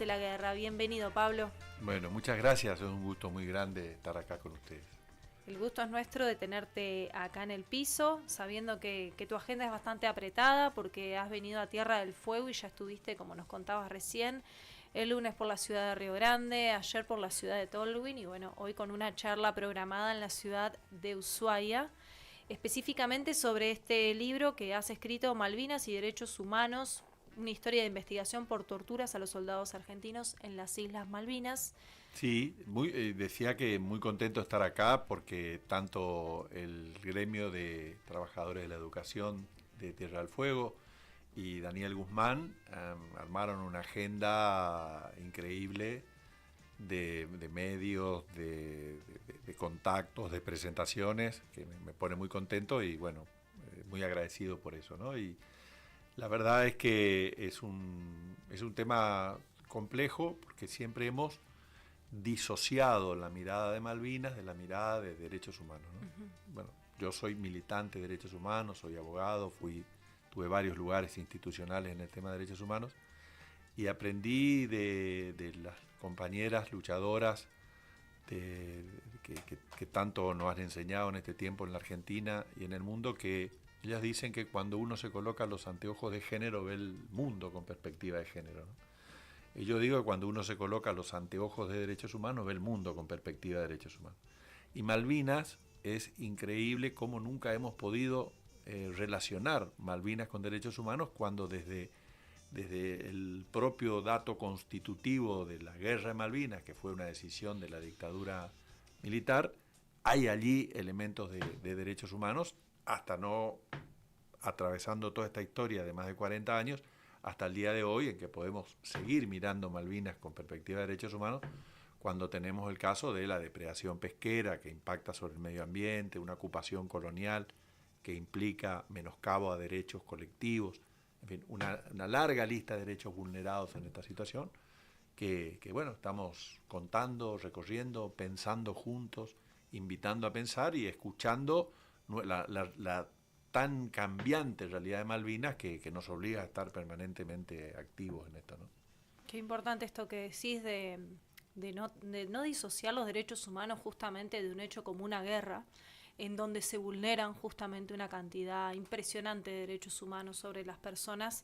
durante la guerra. Bienvenido, Pablo. Bueno, muchas gracias, es un gusto muy grande estar acá con ustedes. El gusto es nuestro de tenerte acá en el piso, sabiendo que tu agenda es bastante apretada porque has venido a Tierra del Fuego y ya estuviste, como nos contabas recién, el lunes por la ciudad de Río Grande, ayer por la ciudad de Tolwyn y bueno, hoy con una charla programada en la ciudad de Ushuaia, específicamente sobre este libro que has escrito, Malvinas y Derechos Humanos, una historia de investigación por torturas a los soldados argentinos en las Islas Malvinas. Sí, decía que muy contento de estar acá porque tanto el gremio de trabajadores de la educación de Tierra del Fuego y Daniel Guzmán armaron una agenda increíble de medios, de contactos, de presentaciones, que me pone muy contento y bueno, muy agradecido por eso, ¿no? Y la verdad es que es un tema complejo porque siempre hemos disociado la mirada de Malvinas de la mirada de derechos humanos, ¿no? Bueno, yo soy militante de derechos humanos, soy abogado, tuve varios lugares institucionales en el tema de derechos humanos y aprendí de las compañeras luchadoras que tanto nos han enseñado en este tiempo en la Argentina y en el mundo, que ellas dicen que cuando uno se coloca los anteojos de género ve el mundo con perspectiva de género, ¿no? Y yo digo que cuando uno se coloca los anteojos de derechos humanos ve el mundo con perspectiva de derechos humanos. Y Malvinas es increíble cómo nunca hemos podido relacionar Malvinas con derechos humanos cuando desde el propio dato constitutivo de la guerra de Malvinas, que fue una decisión de la dictadura militar, hay allí elementos de derechos humanos, hasta no atravesando toda esta historia de más de 40 años, hasta el día de hoy, en que podemos seguir mirando Malvinas con perspectiva de derechos humanos, cuando tenemos el caso de la depredación pesquera que impacta sobre el medio ambiente, una ocupación colonial que implica menoscabo a derechos colectivos, en fin, una larga lista de derechos vulnerados en esta situación, que bueno, estamos contando, recorriendo, pensando juntos, invitando a pensar y escuchando la tan cambiante realidad de Malvinas que nos obliga a estar permanentemente activos en esto, ¿no? Qué importante esto que decís de no disociar los derechos humanos justamente de un hecho como una guerra, en donde se vulneran justamente una cantidad impresionante de derechos humanos sobre las personas,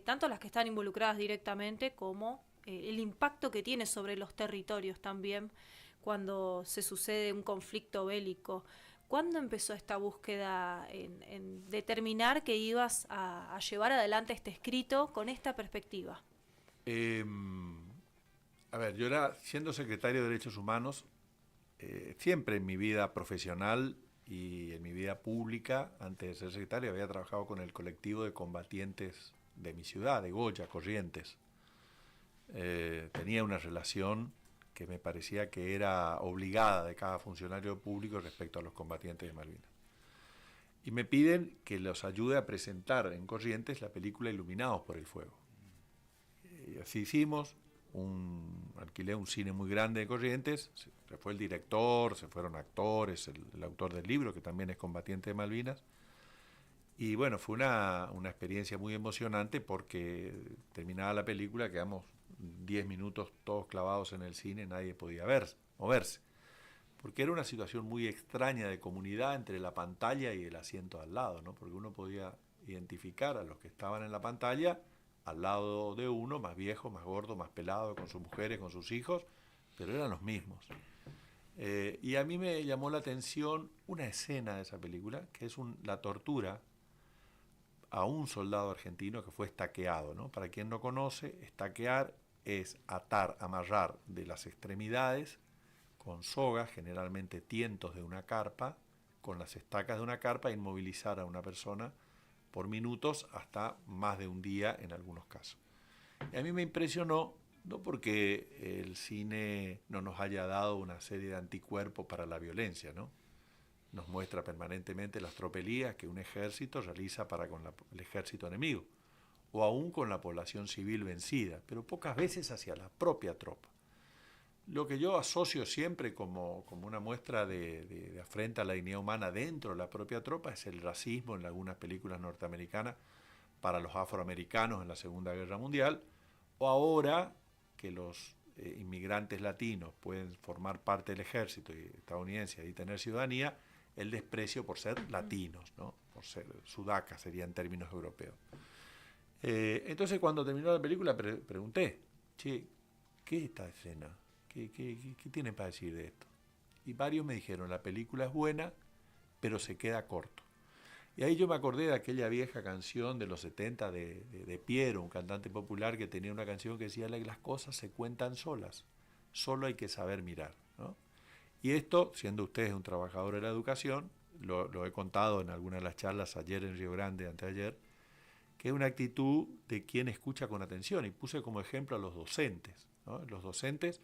tanto las que están involucradas directamente como el impacto que tiene sobre los territorios también cuando se sucede un conflicto bélico. ¿Cuándo empezó esta búsqueda en determinar que ibas a llevar adelante este escrito con esta perspectiva? A ver, yo siendo secretario de Derechos Humanos, siempre en mi vida profesional y en mi vida pública, antes de ser secretario, había trabajado con el colectivo de combatientes de mi ciudad, de Goya, Corrientes. Tenía una relación que me parecía que era obligada de cada funcionario público respecto a los combatientes de Malvinas. Y me piden que los ayude a presentar en Corrientes la película Iluminados por el Fuego. Y así hicimos, alquilé un cine muy grande de Corrientes, se fue el director, se fueron actores, el autor del libro, que también es combatiente de Malvinas. Y bueno, fue una experiencia muy emocionante porque terminaba la película, quedamos 10 minutos todos clavados en el cine, nadie podía moverse. Porque era una situación muy extraña de comunidad entre la pantalla y el asiento al lado, ¿no? Porque uno podía identificar a los que estaban en la pantalla al lado de uno, más viejo, más gordo, más pelado, con sus mujeres, con sus hijos, pero eran los mismos. Y a mí me llamó la atención una escena de esa película, que es la tortura a un soldado argentino que fue estaqueado, ¿no? Para quien no conoce, estaquear es amarrar de las extremidades con sogas, generalmente tientos de una carpa, con las estacas de una carpa, inmovilizar a una persona por minutos hasta más de un día en algunos casos. Y a mí me impresionó, no porque el cine no nos haya dado una serie de anticuerpos para la violencia, ¿no? Nos muestra permanentemente las tropelías que un ejército realiza para con el ejército enemigo, o aún con la población civil vencida, pero pocas veces hacia la propia tropa. Lo que yo asocio siempre como una muestra de afrenta a la dignidad humana dentro de la propia tropa es el racismo en algunas películas norteamericanas para los afroamericanos en la Segunda Guerra Mundial, o ahora que los inmigrantes latinos pueden formar parte del ejército estadounidense y tener ciudadanía, el desprecio por ser latinos, ¿no? Por ser sudacas, sería en términos europeos. Entonces, cuando terminó la película, pregunté, che, ¿qué es esta escena? ¿Qué tienen para decir de esto? Y varios me dijeron, la película es buena, pero se queda corto. Y ahí yo me acordé de aquella vieja canción de los 70 de Piero, un cantante popular que tenía una canción que decía, las cosas se cuentan solas, solo hay que saber mirar, ¿no? Y esto, siendo ustedes un trabajador de la educación, lo he contado en algunas de las charlas ayer en Río Grande, anteayer, que es una actitud de quien escucha con atención. Y puse como ejemplo a los docentes, ¿no? Los docentes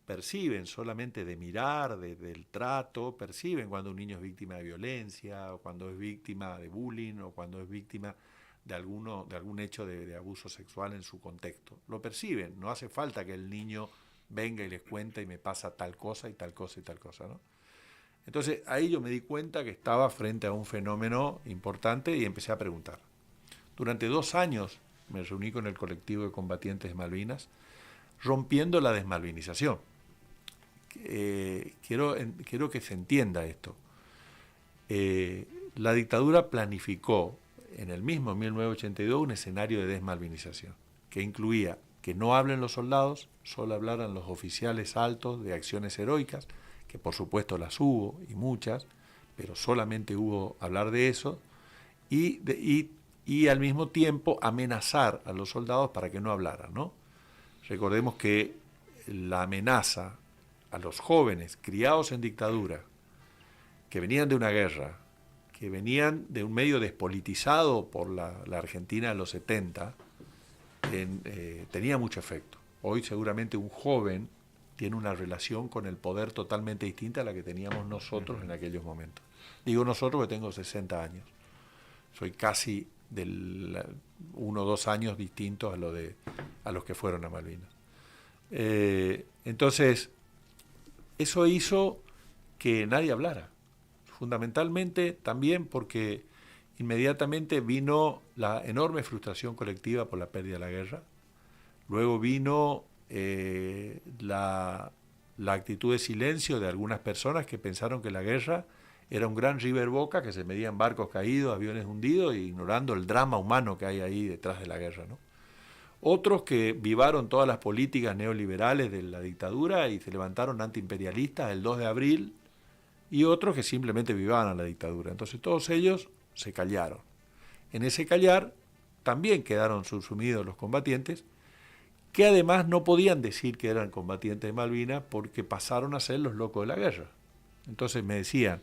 perciben solamente de mirar, del trato, perciben cuando un niño es víctima de violencia, o cuando es víctima de bullying, o cuando es víctima de algún hecho de abuso sexual en su contexto. Lo perciben, no hace falta que el niño venga y les cuente y me pasa tal cosa y tal cosa y tal cosa, ¿no? Entonces ahí yo me di cuenta que estaba frente a un fenómeno importante y empecé a preguntar. Durante 2 años me reuní con el colectivo de combatientes de Malvinas, rompiendo la desmalvinización. Quiero que se entienda esto. La dictadura planificó en el mismo 1982 un escenario de desmalvinización, que incluía que no hablen los soldados, solo hablaran los oficiales altos de acciones heroicas, que por supuesto las hubo y muchas, pero solamente hubo hablar de eso, y al mismo tiempo amenazar a los soldados para que no hablaran, ¿no? Recordemos que la amenaza a los jóvenes criados en dictadura, que venían de una guerra, que venían de un medio despolitizado por la Argentina de los 70, tenía mucho efecto. Hoy seguramente un joven tiene una relación con el poder totalmente distinta a la que teníamos nosotros en aquellos momentos. Digo nosotros porque tengo 60 años. Soy casi 1 o 2 años distintos a los que fueron a Malvinas. Entonces, eso hizo que nadie hablara. Fundamentalmente también porque inmediatamente vino la enorme frustración colectiva por la pérdida de la guerra. Luego vino la actitud de silencio de algunas personas que pensaron que la guerra era un gran River Boca, que se medían barcos caídos, aviones hundidos, e ignorando el drama humano que hay ahí detrás de la guerra, ¿no? Otros que vivaron todas las políticas neoliberales de la dictadura y se levantaron antiimperialistas el 2 de abril, y otros que simplemente vivaban a la dictadura. Entonces todos ellos se callaron. En ese callar también quedaron subsumidos los combatientes, que además no podían decir que eran combatientes de Malvinas porque pasaron a ser los locos de la guerra. Entonces me decían,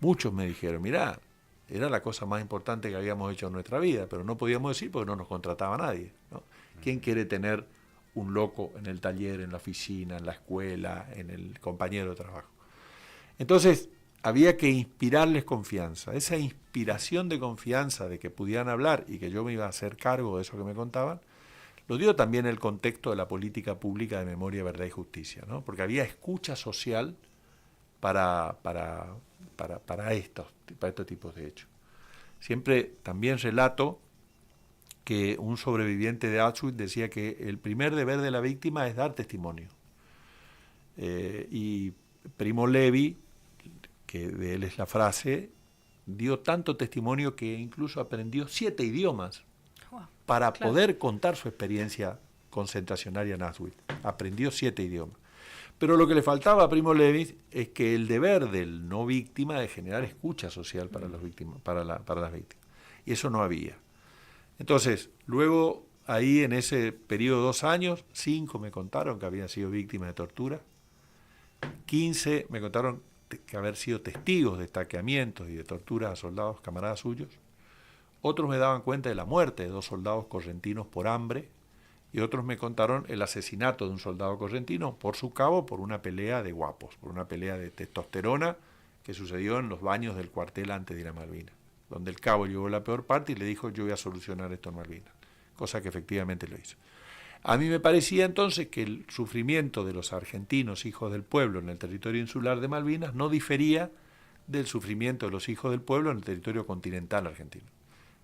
muchos me dijeron, mirá, era la cosa más importante que habíamos hecho en nuestra vida, pero no podíamos decir porque no nos contrataba nadie, ¿no? ¿Quién quiere tener un loco en el taller, en la oficina, en la escuela, en el compañero de trabajo? Entonces había que inspirarles confianza. Esa inspiración de confianza de que pudieran hablar y que yo me iba a hacer cargo de eso que me contaban, lo dio también el contexto de la política pública de memoria, verdad y justicia, ¿no? Porque había escucha social para estos tipos de hechos. Siempre también relato que un sobreviviente de Auschwitz decía que el primer deber de la víctima es dar testimonio. Y Primo Levi, que de él es la frase, dio tanto testimonio que incluso aprendió 7 idiomas para poder contar su experiencia concentracionaria en Auschwitz. Aprendió 7 idiomas. Pero lo que le faltaba a Primo Levi es que el deber del no víctima de generar escucha social para las víctimas, para las víctimas. Y eso no había. Entonces, luego ahí en ese periodo de 2 años, 5 me contaron que habían sido víctimas de tortura, 15 me contaron que haber sido testigos de estaqueamientos y de torturas a soldados, camaradas suyos. Otros me daban cuenta de la muerte de 2 soldados correntinos por hambre, y otros me contaron el asesinato de un soldado correntino por su cabo, por una pelea de guapos, por una pelea de testosterona que sucedió en los baños del cuartel antes de ir a Malvinas, donde el cabo llevó la peor parte y le dijo, yo voy a solucionar esto en Malvinas, cosa que efectivamente lo hizo. A mí me parecía entonces que el sufrimiento de los argentinos, hijos del pueblo, en el territorio insular de Malvinas, no difería del sufrimiento de los hijos del pueblo en el territorio continental argentino.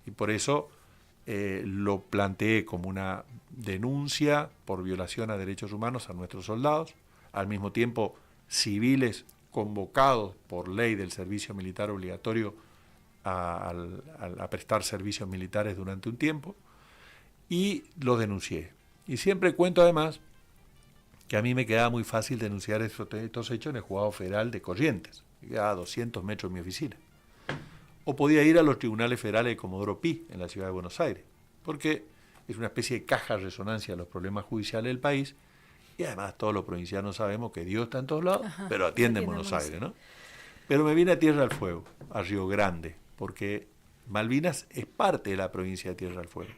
Y por eso lo planteé como una denuncia por violación a derechos humanos a nuestros soldados, al mismo tiempo civiles convocados por ley del servicio militar obligatorio a prestar servicios militares durante un tiempo, y lo denuncié. Y siempre cuento además que a mí me quedaba muy fácil denunciar estos hechos en el juzgado federal de Corrientes, que quedaba a 200 metros de mi oficina. O podía ir a los tribunales federales de Comodoro Pi, en la ciudad de Buenos Aires, porque es una especie de caja de resonancia de los problemas judiciales del país, y además todos los provincianos sabemos que Dios está en todos lados, pero atiende en Buenos Aires, ¿no? Pero me vine a Tierra del Fuego, a Río Grande, porque Malvinas es parte de la provincia de Tierra del Fuego.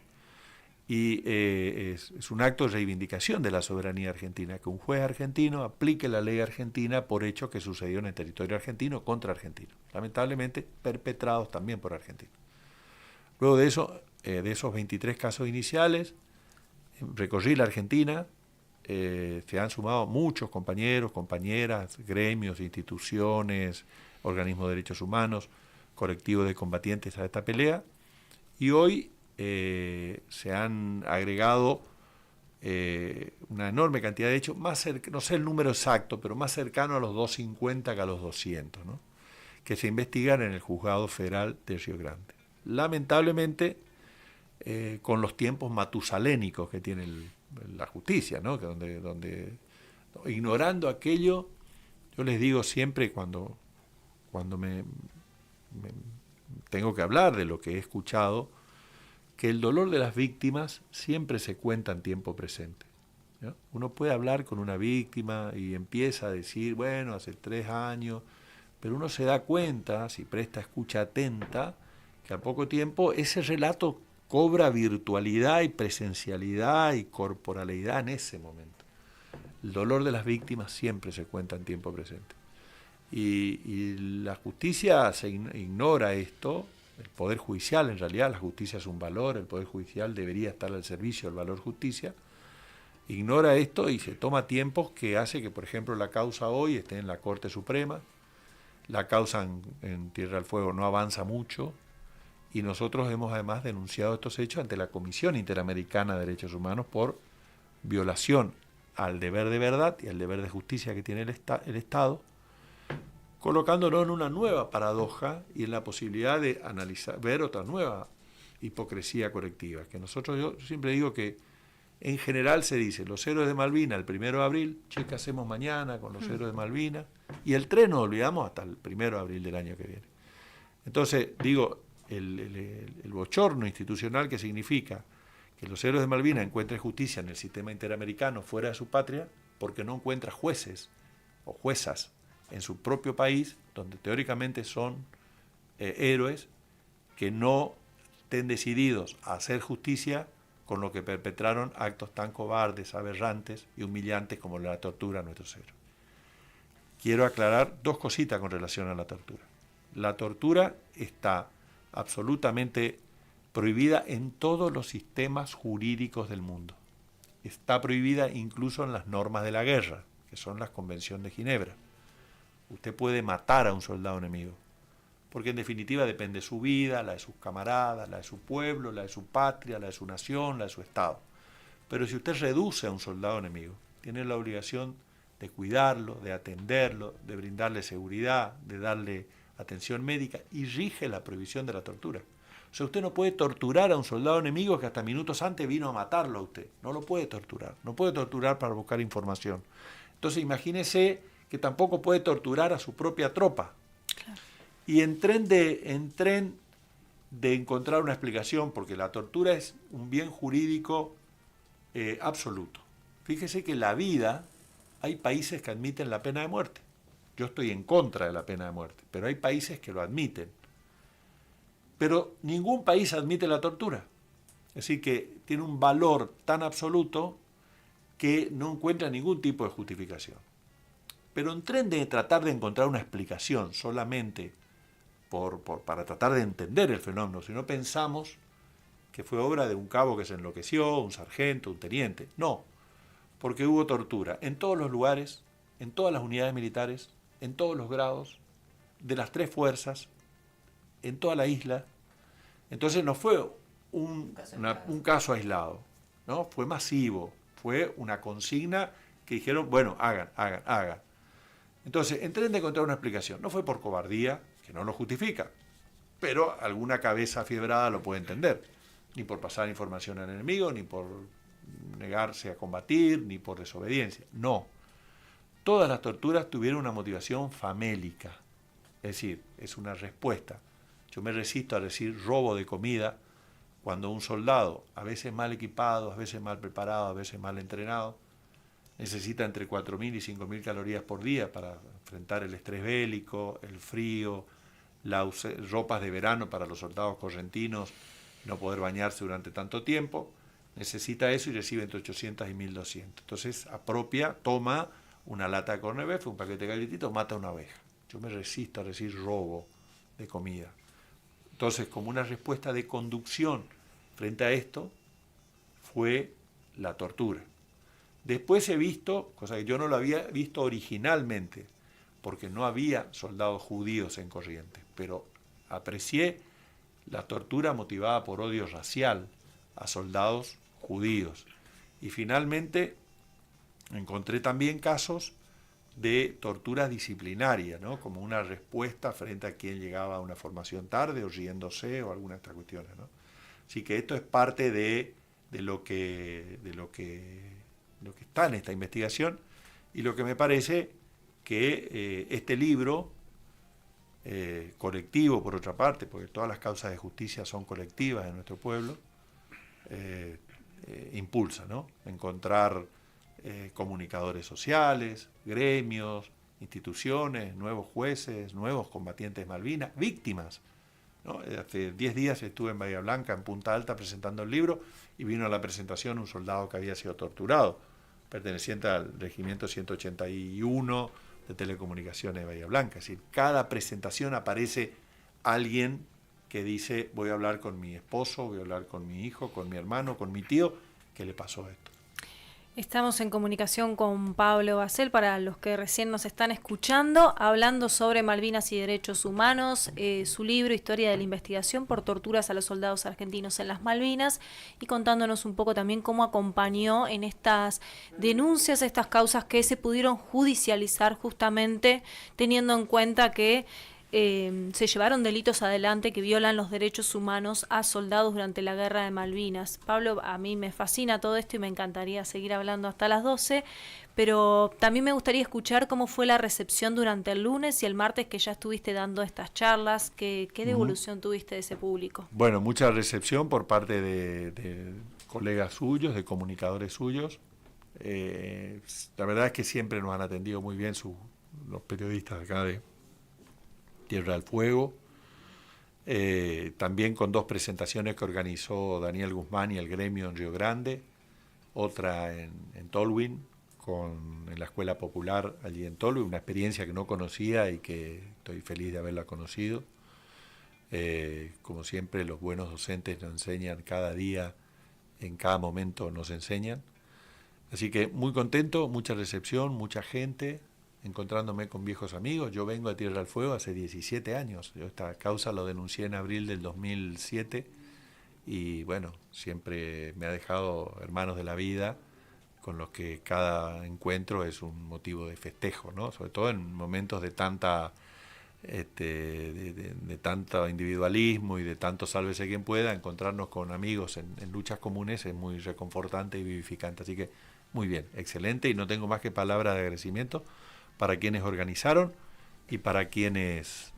Y es un acto de reivindicación de la soberanía argentina, que un juez argentino aplique la ley argentina por hechos que sucedieron en el territorio argentino contra argentinos, lamentablemente perpetrados también por argentinos. Luego de eso, de esos 23 casos iniciales, recorrí la Argentina, se han sumado muchos compañeros, compañeras, gremios, instituciones, organismos de derechos humanos, colectivos de combatientes a esta pelea, y hoy se han agregado una enorme cantidad de hechos, no sé el número exacto, pero más cercano a los 250 que a los 200, ¿no? Que se investigan en el Juzgado Federal de Río Grande. Lamentablemente, con los tiempos matusalénicos que tiene la justicia, ¿no? Que donde ignorando aquello, yo les digo siempre cuando me tengo que hablar de lo que he escuchado, que el dolor de las víctimas siempre se cuenta en tiempo presente, ¿no? Uno puede hablar con una víctima y empieza a decir, bueno, hace 3 años, pero uno se da cuenta, si presta escucha atenta, que al poco tiempo ese relato cobra virtualidad y presencialidad y corporalidad en ese momento. El dolor de las víctimas siempre se cuenta en tiempo presente. Y la justicia se ignora esto. El Poder Judicial, en realidad, la justicia es un valor, el Poder Judicial debería estar al servicio del valor justicia, ignora esto y se toma tiempos que hace que, por ejemplo, la causa hoy esté en la Corte Suprema, la causa en Tierra del Fuego no avanza mucho, y nosotros hemos además denunciado estos hechos ante la Comisión Interamericana de Derechos Humanos por violación al deber de verdad y al deber de justicia que tiene el Estado, colocándonos en una nueva paradoja y en la posibilidad de ver otra nueva hipocresía colectiva. Que yo siempre digo que en general se dice, los héroes de Malvinas el 1 de abril, che, ¿qué hacemos mañana con los héroes de Malvinas? Y el 3 nos olvidamos hasta el 1 de abril del año que viene. Entonces, digo, el bochorno institucional que significa que los héroes de Malvinas encuentren justicia en el sistema interamericano fuera de su patria, porque no encuentra jueces o juezas en su propio país, donde teóricamente son héroes que no estén decididos a hacer justicia con lo que perpetraron actos tan cobardes, aberrantes y humillantes como la tortura a nuestros héroes. Quiero aclarar 2 cositas con relación a la tortura. La tortura está absolutamente prohibida en todos los sistemas jurídicos del mundo. Está prohibida incluso en las normas de la guerra, que son las Convenciones de Ginebra. Usted puede matar a un soldado enemigo, porque en definitiva depende de su vida, la de sus camaradas, la de su pueblo, la de su patria, la de su nación, la de su Estado. Pero si usted reduce a un soldado enemigo, tiene la obligación de cuidarlo, de atenderlo, de brindarle seguridad, de darle atención médica, y rige la prohibición de la tortura. O sea, usted no puede torturar a un soldado enemigo que hasta minutos antes vino a matarlo a usted. No lo puede torturar. No puede torturar para buscar información. Entonces imagínese que tampoco puede torturar a su propia tropa. Claro. Y en tren de encontrar una explicación, porque la tortura es un bien jurídico absoluto. Fíjese que la vida, hay países que admiten la pena de muerte. Yo estoy en contra de la pena de muerte, pero hay países que lo admiten. Pero ningún país admite la tortura. Así que tiene un valor tan absoluto que no encuentra ningún tipo de justificación. Pero en tren de tratar de encontrar una explicación solamente para tratar de entender el fenómeno, si no pensamos que fue obra de un cabo que se enloqueció, un sargento, un teniente. No, porque hubo tortura en todos los lugares, en todas las unidades militares, en todos los grados, de las 3 fuerzas, en toda la isla. Entonces no fue un caso aislado, ¿no? Fue masivo, fue una consigna que dijeron, bueno, hagan. Entonces, traten de encontrar una explicación. No fue por cobardía, que no lo justifica, pero alguna cabeza fiebrada lo puede entender. Ni por pasar información al enemigo, ni por negarse a combatir, ni por desobediencia. No. Todas las torturas tuvieron una motivación famélica. Es decir, es una respuesta. Yo me resisto a decir robo de comida cuando un soldado, a veces mal equipado, a veces mal preparado, a veces mal entrenado, necesita entre 4.000 y 5.000 calorías por día para enfrentar el estrés bélico, el frío, las ropas de verano para los soldados correntinos, no poder bañarse durante tanto tiempo, necesita eso y recibe entre 800 y 1.200. Entonces toma una lata de corned beef, un paquete de galletitos, mata a una oveja. Yo me resisto a decir robo de comida. Entonces, como una respuesta de conducción frente a esto, fue la tortura. Después he visto, cosa que yo no lo había visto originalmente, porque no había soldados judíos en Corrientes, pero aprecié la tortura motivada por odio racial a soldados judíos. Y finalmente encontré también casos de tortura disciplinaria, ¿no? Como una respuesta frente a quien llegaba a una formación tarde o riéndose o alguna de estas cuestiones, ¿no? Así que esto es parte de lo que está en esta investigación, y lo que me parece que este libro colectivo, por otra parte, porque todas las causas de justicia son colectivas en nuestro pueblo, impulsa, ¿no? Encontrar comunicadores sociales, gremios, instituciones, nuevos jueces, nuevos combatientes de Malvinas, víctimas, ¿no? Hace 10 días estuve en Bahía Blanca, en Punta Alta, presentando el libro, y vino a la presentación un soldado que había sido torturado, perteneciente al regimiento 181 de telecomunicaciones de Bahía Blanca. Es decir, cada presentación aparece alguien que dice, voy a hablar con mi esposo, voy a hablar con mi hijo, con mi hermano, con mi tío, que le pasó esto. Estamos en comunicación con Pablo Basel, para los que recién nos están escuchando, hablando sobre Malvinas y derechos humanos, su libro Historia de la investigación por torturas a los soldados argentinos en las Malvinas, y contándonos un poco también cómo acompañó en estas denuncias, estas causas que se pudieron judicializar, justamente teniendo en cuenta que se llevaron delitos adelante que violan los derechos humanos a soldados durante la guerra de Malvinas. Pablo, a mí me fascina todo esto y me encantaría seguir hablando hasta las 12, pero también me gustaría escuchar cómo fue la recepción durante el lunes y el martes, que ya estuviste dando estas charlas. ¿Qué devolución tuviste de ese público? Bueno, mucha recepción por parte de colegas suyos, de comunicadores suyos. La verdad es que siempre nos han atendido muy bien los periodistas acá de Tierra del Fuego, también con 2 presentaciones que organizó Daniel Guzmán y el gremio en Río Grande, otra en Tolwyn, en la Escuela Popular allí en Tolwyn, una experiencia que no conocía y que estoy feliz de haberla conocido. Como siempre, los buenos docentes nos enseñan cada día, en cada momento nos enseñan. Así que muy contento, mucha recepción, mucha gente, encontrándome con viejos amigos. Yo vengo a Tierra del Fuego hace 17 años. Yo esta causa lo denuncié en abril del 2007 y bueno, siempre me ha dejado hermanos de la vida con los que cada encuentro es un motivo de festejo, ¿no? Sobre todo en momentos de tanto individualismo y de tanto sálvese quien pueda. Encontrarnos con amigos en luchas comunes es muy reconfortante y vivificante. Así que muy bien, excelente, y no tengo más que palabras de agradecimiento para quienes organizaron y para quienes,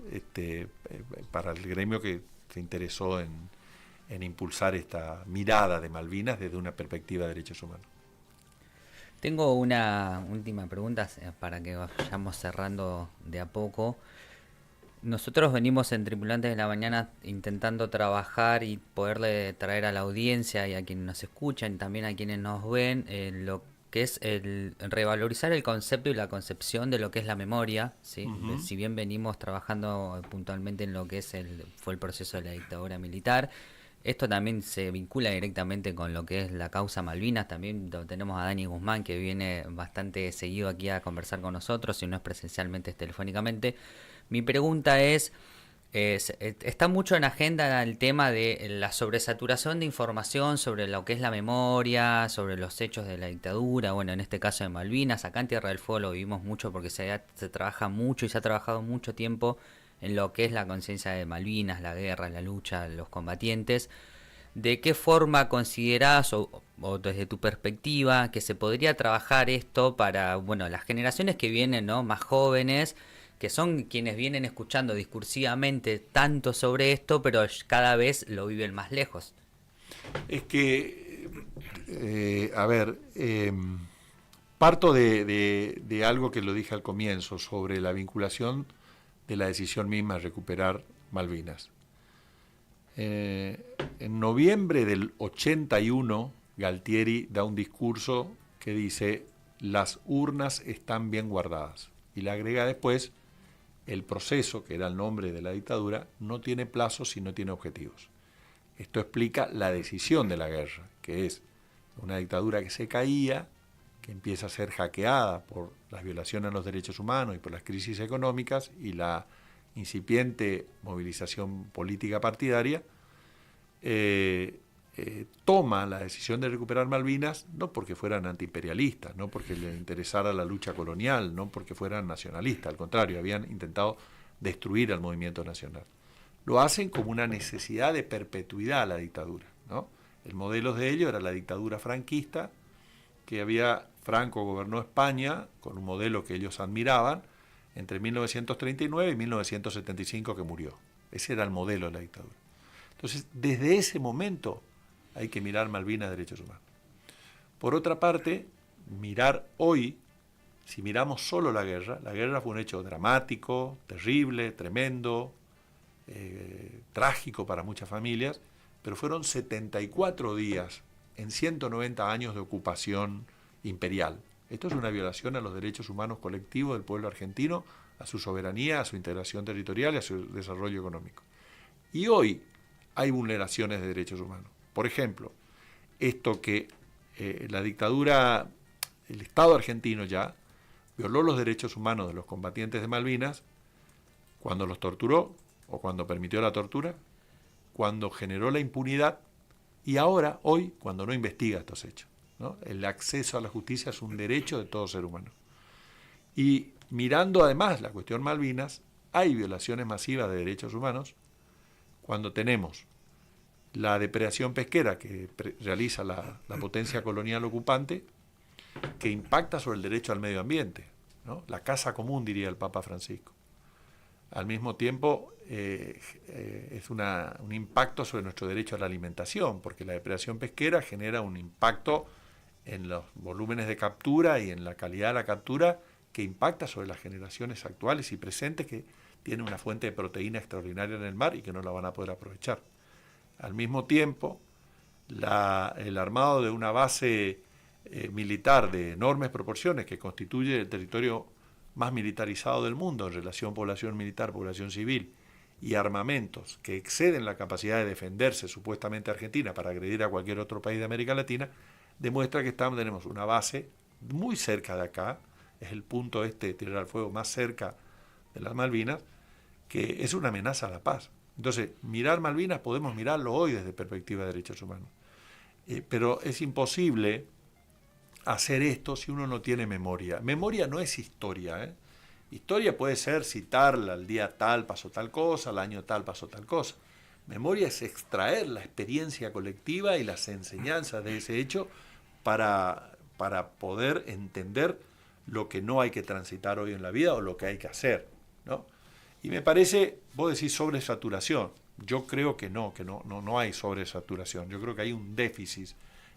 para el gremio que se interesó en impulsar esta mirada de Malvinas desde una perspectiva de derechos humanos. Tengo una última pregunta para que vayamos cerrando de a poco. Nosotros venimos en Tripulantes de la Mañana intentando trabajar y poderle traer a la audiencia y a quienes nos escuchan y también a quienes nos ven lo que es el revalorizar el concepto y la concepción de lo que es la memoria, ¿sí? Uh-huh. Si bien venimos trabajando puntualmente en lo que fue el proceso de la dictadura militar, esto también se vincula directamente con lo que es la causa Malvinas. También tenemos a Dani Guzmán, que viene bastante seguido aquí a conversar con nosotros, si no es presencialmente, es telefónicamente. Mi pregunta es, Está mucho en agenda el tema de la sobresaturación de información sobre lo que es la memoria, sobre los hechos de la dictadura, bueno, en este caso de Malvinas. Acá en Tierra del Fuego lo vivimos mucho porque se trabaja mucho y se ha trabajado mucho tiempo en lo que es la conciencia de Malvinas, la guerra, la lucha, los combatientes. ¿De qué forma considerás o desde tu perspectiva que se podría trabajar esto para, bueno, las generaciones que vienen, ¿no?, más jóvenes, que son quienes vienen escuchando discursivamente tanto sobre esto, pero cada vez lo viven más lejos? Es que, parto de algo que lo dije al comienzo sobre la vinculación de la decisión misma de recuperar Malvinas. En noviembre del 81, Galtieri da un discurso que dice: las urnas están bien guardadas. Y le agrega después: el proceso, que era el nombre de la dictadura, no tiene plazos y no tiene objetivos. Esto explica la decisión de la guerra, que es una dictadura que se caía, que empieza a ser hackeada por las violaciones a los derechos humanos y por las crisis económicas y la incipiente movilización política partidaria. Toma la decisión de recuperar Malvinas no porque fueran antiimperialistas, no porque les interesara la lucha colonial, no porque fueran nacionalistas, al contrario, habían intentado destruir al movimiento nacional. Lo hacen como una necesidad de perpetuidad a la dictadura, ¿no? El modelo de ello era la dictadura franquista, Franco gobernó España con un modelo que ellos admiraban entre 1939 y 1975, que murió. Ese era el modelo de la dictadura. Entonces, desde ese momento hay que mirar Malvinas, derechos humanos. Por otra parte, mirar hoy, si miramos solo la guerra fue un hecho dramático, terrible, tremendo, trágico para muchas familias, pero fueron 74 días en 190 años de ocupación imperial. Esto es una violación a los derechos humanos colectivos del pueblo argentino, a su soberanía, a su integración territorial y a su desarrollo económico. Y hoy hay vulneraciones de derechos humanos. Por ejemplo, esto que la dictadura, el Estado argentino ya violó los derechos humanos de los combatientes de Malvinas cuando los torturó o cuando permitió la tortura, cuando generó la impunidad y ahora, hoy, cuando no investiga estos hechos, ¿no? El acceso a la justicia es un derecho de todo ser humano. Y mirando además la cuestión Malvinas, hay violaciones masivas de derechos humanos cuando tenemos la depredación pesquera que realiza la potencia colonial ocupante, que impacta sobre el derecho al medio ambiente, ¿no? La casa común, diría el Papa Francisco. Al mismo tiempo, es un impacto sobre nuestro derecho a la alimentación, porque la depredación pesquera genera un impacto en los volúmenes de captura y en la calidad de la captura, que impacta sobre las generaciones actuales y presentes que tienen una fuente de proteína extraordinaria en el mar y que no la van a poder aprovechar. Al mismo tiempo, el armado de una base militar de enormes proporciones, que constituye el territorio más militarizado del mundo en relación población militar, población civil, y armamentos que exceden la capacidad de defenderse supuestamente Argentina para agredir a cualquier otro país de América Latina, demuestra que tenemos una base muy cerca de acá, es el punto de Tierra del Fuego más cerca de las Malvinas, que es una amenaza a la paz. Entonces, mirar Malvinas podemos mirarlo hoy desde perspectiva de derechos humanos. Pero es imposible hacer esto si uno no tiene memoria. Memoria no es historia, ¿eh? Historia puede ser citarla, al día tal pasó tal cosa, al año tal pasó tal cosa. Memoria es extraer la experiencia colectiva y las enseñanzas de ese hecho para poder entender lo que no hay que transitar hoy en la vida o lo que hay que hacer, ¿no? Y me parece, vos decís sobresaturación, yo creo que no hay sobresaturación, yo creo que hay un déficit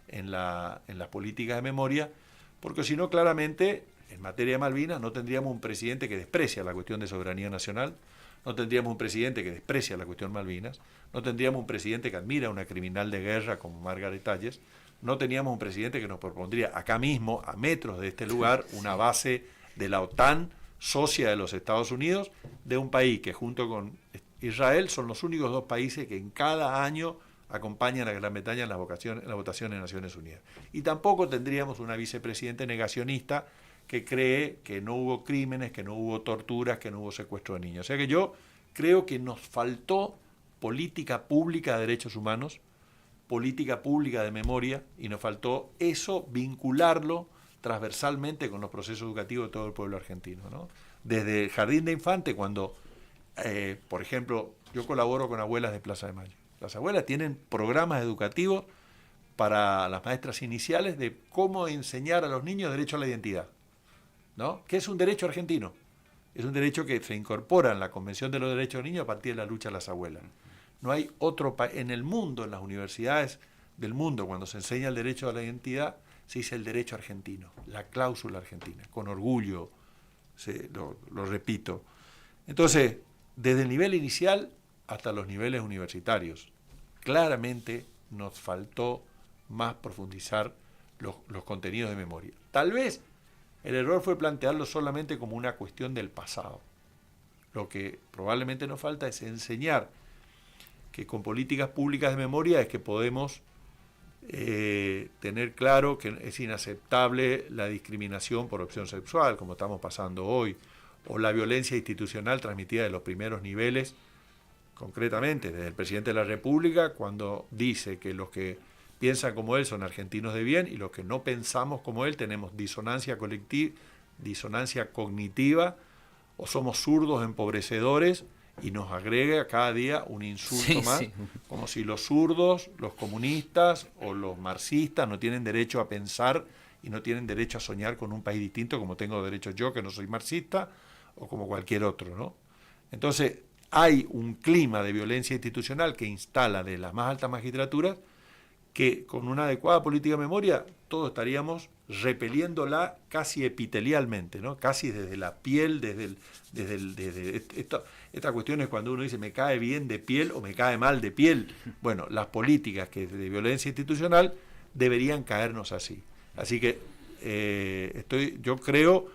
en las políticas de memoria, porque si no, claramente, en materia de Malvinas no tendríamos un presidente que desprecia la cuestión de soberanía nacional, no tendríamos un presidente que desprecia la cuestión Malvinas, no tendríamos un presidente que admira a una criminal de guerra como Margaret Thatcher, no teníamos un presidente que nos propondría acá mismo, a metros de este lugar, una base de la OTAN, socia de los Estados Unidos, de un país que junto con Israel son los únicos dos países que en cada año acompañan a Gran Bretaña en la votación en Naciones Unidas. Y tampoco tendríamos una vicepresidenta negacionista que cree que no hubo crímenes, que no hubo torturas, que no hubo secuestro de niños. O sea que yo creo que nos faltó política pública de derechos humanos, política pública de memoria, y nos faltó eso, vincularlo transversalmente con los procesos educativos de todo el pueblo argentino, ¿no? Desde el jardín de infante, cuando, por ejemplo, yo colaboro con abuelas de Plaza de Mayo. Las abuelas tienen programas educativos para las maestras iniciales de cómo enseñar a los niños derecho a la identidad, ¿no? Que es un derecho argentino. Es un derecho que se incorpora en la Convención de los Derechos de los Niños a partir de la lucha de las abuelas. No hay otro país en el mundo, en las universidades del mundo, cuando se enseña el derecho a la identidad, se dice el derecho argentino, la cláusula argentina, con orgullo, lo repito. Entonces, desde el nivel inicial hasta los niveles universitarios, claramente nos faltó más profundizar los contenidos de memoria. Tal vez el error fue plantearlo solamente como una cuestión del pasado. Lo que probablemente nos falta es enseñar que con políticas públicas de memoria es que podemos tener claro que es inaceptable la discriminación por opción sexual, como estamos pasando hoy, o la violencia institucional transmitida de los primeros niveles, concretamente desde el presidente de la República, cuando dice que los que piensan como él son argentinos de bien y los que no pensamos como él tenemos disonancia colectiva, disonancia cognitiva, o somos zurdos empobrecedores, y nos agrega cada día un insulto más, como si los zurdos, los comunistas o los marxistas no tienen derecho a pensar y no tienen derecho a soñar con un país distinto, como tengo derecho yo, que no soy marxista, o como cualquier otro, ¿no? Entonces, hay un clima de violencia institucional que instala de las más altas magistraturas, que con una adecuada política de memoria todos estaríamos repeliéndola casi epitelialmente, ¿no? Casi desde la piel, esta cuestión es cuando uno dice me cae bien de piel o me cae mal de piel. Bueno, las políticas que de violencia institucional deberían caernos así. Así que yo creo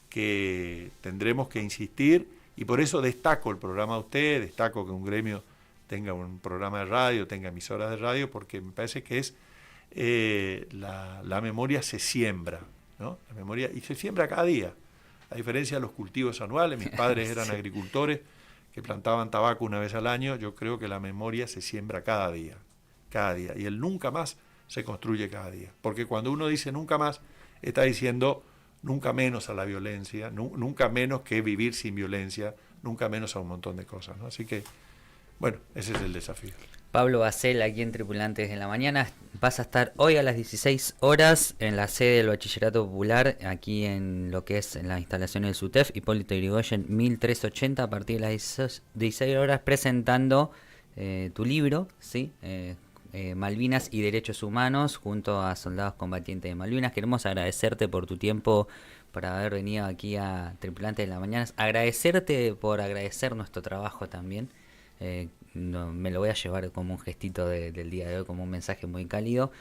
que tendremos que insistir, y por eso destaco el programa de usted, destaco que un gremio tenga un programa de radio, tenga emisoras de radio, porque me parece que es la memoria se siembra, ¿no? La memoria, y se siembra cada día, a diferencia de los cultivos anuales. Mis padres eran agricultores que plantaban tabaco una vez al año. Yo creo que la memoria se siembra cada día, y el nunca más se construye cada día, porque cuando uno dice nunca más, está diciendo nunca menos a la violencia, nunca menos que vivir sin violencia, nunca menos a un montón de cosas, ¿no? Así que, bueno, ese es el desafío. Pablo Bacel, aquí en Tripulantes de la Mañana. Vas a estar hoy a las 16 horas en la sede del Bachillerato Popular, aquí en lo que es en las instalaciones del SUTEF, Hipólito Yrigoyen 1380, a partir de las 16 horas, presentando tu libro, ¿sí? Malvinas y Derechos Humanos, junto a soldados combatientes de Malvinas. Queremos agradecerte por tu tiempo, por haber venido aquí a Tripulantes de la Mañana. Agradecerte por agradecer nuestro trabajo también. No, me lo voy a llevar como un gestito del día de hoy, como un mensaje muy cálido.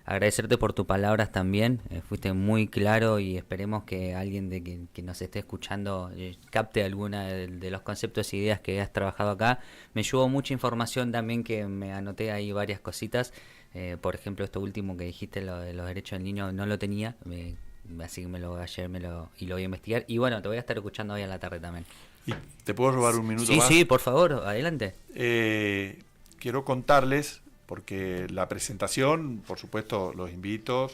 Agradecerte por tus palabras también, fuiste muy claro, y esperemos que alguien que nos esté escuchando capte alguna de los conceptos e ideas que has trabajado acá. Me llevó mucha información también, que me anoté ahí varias cositas. Por ejemplo, esto último que dijiste, lo de los derechos del niño, no lo tenía, así que ayer lo voy a investigar. Y bueno, te voy a estar escuchando hoy a la tarde también. ¿Y te puedo robar un minuto más? Sí, por favor, adelante. Quiero contarles, porque la presentación, por supuesto, los invito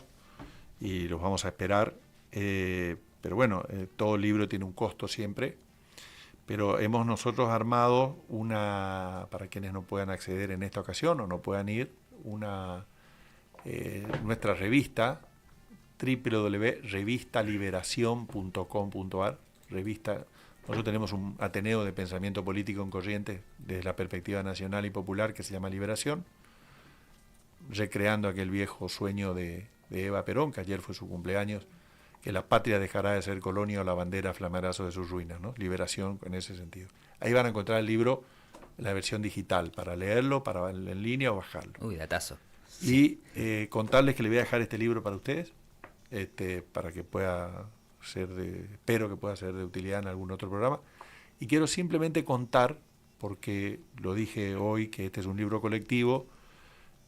y los vamos a esperar, pero bueno, todo libro tiene un costo siempre, pero hemos nosotros armado para quienes no puedan acceder en esta ocasión o no puedan ir, nuestra revista, www.revistaliberacion.com.ar, nosotros tenemos un ateneo de pensamiento político en Corrientes desde la perspectiva nacional y popular que se llama Liberación, recreando aquel viejo sueño de Eva Perón, que ayer fue su cumpleaños, que la patria dejará de ser colonia o la bandera flamará sobre sus ruinas, ¿no? Liberación en ese sentido. Ahí van a encontrar el libro, la versión digital, para leerlo, para en línea o bajarlo. Uy, datazo. Y contarles que le voy a dejar este libro para ustedes, para que pueda espero que pueda ser de utilidad en algún otro programa. Y quiero simplemente contar, porque lo dije hoy, que este es un libro colectivo.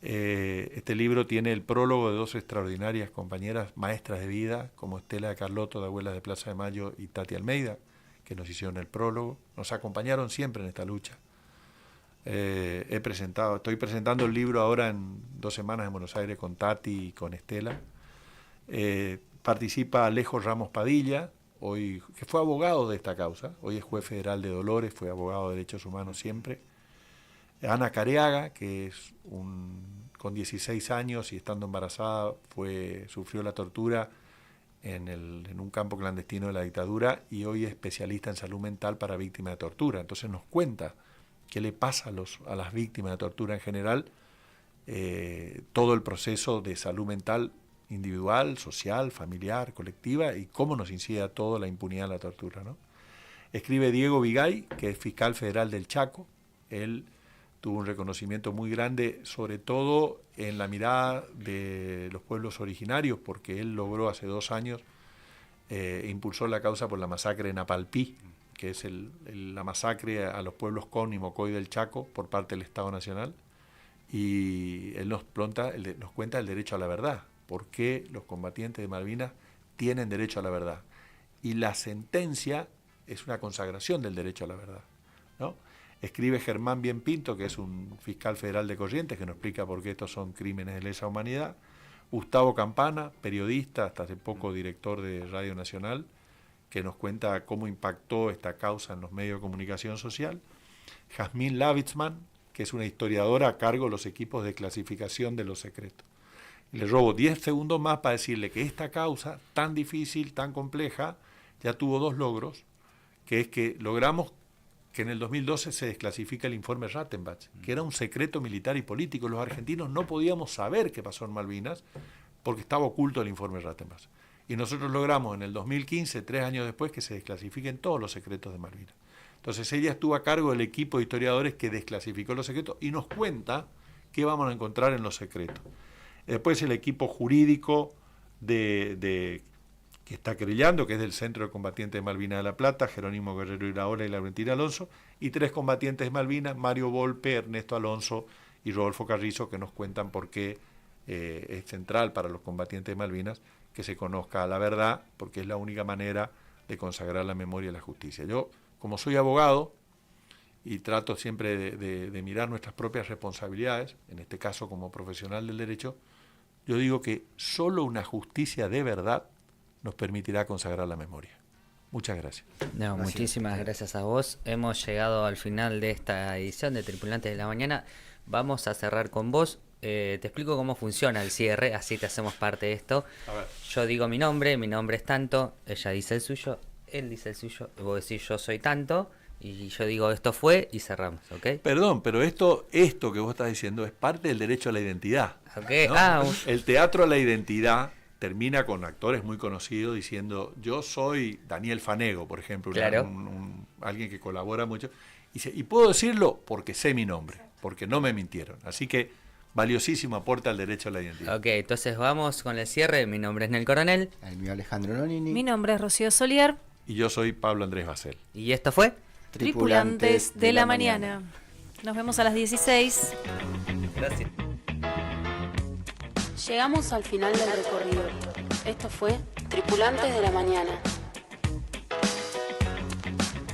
Este libro tiene el prólogo de dos extraordinarias compañeras maestras de vida, como Estela Carlotto, de Abuelas de Plaza de Mayo, y Tati Almeida, que nos hicieron el prólogo, nos acompañaron siempre en esta lucha. Estoy presentando el libro ahora en 2 semanas en Buenos Aires con Tati y con Estela. Participa Alejo Ramos Padilla, hoy, que fue abogado de esta causa, hoy es juez federal de Dolores, fue abogado de derechos humanos siempre. Ana Careaga, que es con 16 años y estando embarazada sufrió la tortura en un campo clandestino de la dictadura y hoy es especialista en salud mental para víctimas de tortura. Entonces nos cuenta qué le pasa a las víctimas de tortura en general, todo el proceso de salud mental individual, social, familiar, colectiva, y cómo nos incide a todo la impunidad de la tortura, ¿no? Escribe Diego Vigay, que es fiscal federal del Chaco. Él tuvo un reconocimiento muy grande, sobre todo en la mirada de los pueblos originarios, porque él logró hace 2 años, impulsó la causa por la masacre de Napalpí, que es la masacre a los pueblos Con y Mocoy del Chaco por parte del Estado Nacional, y él nos cuenta el derecho a la verdad, por qué los combatientes de Malvinas tienen derecho a la verdad. Y la sentencia es una consagración del derecho a la verdad, ¿no? Escribe Germán Bienpinto, que es un fiscal federal de Corrientes, que nos explica por qué estos son crímenes de lesa humanidad. Gustavo Campana, periodista, hasta hace poco director de Radio Nacional, que nos cuenta cómo impactó esta causa en los medios de comunicación social. Jazmín Lavitzman, que es una historiadora a cargo de los equipos de clasificación de los secretos. Le robo 10 segundos más para decirle que esta causa tan difícil, tan compleja, ya tuvo 2 logros, que es que logramos que en el 2012 se desclasifica el informe Rattenbach, que era un secreto militar y político. Los argentinos no podíamos saber qué pasó en Malvinas porque estaba oculto el informe Rattenbach. Y nosotros logramos en el 2015, 3 años después, que se desclasifiquen todos los secretos de Malvinas. Entonces ella estuvo a cargo del equipo de historiadores que desclasificó los secretos y nos cuenta qué vamos a encontrar en los secretos. Después el equipo jurídico que está querellando, que es del Centro de Combatientes de Malvinas de La Plata, Jerónimo Guerrero Iraola y Laurentina Alonso, y 3 combatientes de Malvinas, Mario Volpe, Ernesto Alonso y Rodolfo Carrizo, que nos cuentan por qué es central para los combatientes de Malvinas que se conozca la verdad, porque es la única manera de consagrar la memoria y la justicia. Yo, como soy abogado, y trato siempre de mirar nuestras propias responsabilidades, en este caso como profesional del derecho, yo digo que solo una justicia de verdad nos permitirá consagrar la memoria. Muchas gracias. No, muchísimas gracias a vos. Hemos llegado al final de esta edición de Tripulantes de la Mañana. Vamos a cerrar con vos. Te explico cómo funciona el cierre, así te hacemos parte de esto. A ver. Yo digo mi nombre es tanto, ella dice el suyo, él dice el suyo, vos decís yo soy tanto, y yo digo esto fue, y cerramos, ¿ok? Perdón, pero esto que vos estás diciendo es parte del derecho a la identidad. Okay. ¿No? El teatro a la identidad termina con actores muy conocidos diciendo, yo soy Daniel Fanego, por ejemplo, claro. Alguien que colabora mucho, y puedo decirlo porque sé mi nombre, porque no me mintieron. Así que valiosísimo aporte al derecho a la identidad. Ok, entonces vamos con el cierre. Mi nombre es Nel Coronel. El mío Alejandro Nonini. Mi nombre es Rocío Solier. Y yo soy Pablo Andrés Bacel. Y esto fue Tripulantes de la Mañana. Nos vemos a las 16. Gracias. Llegamos al final del recorrido. Esto fue Tripulantes de la Mañana.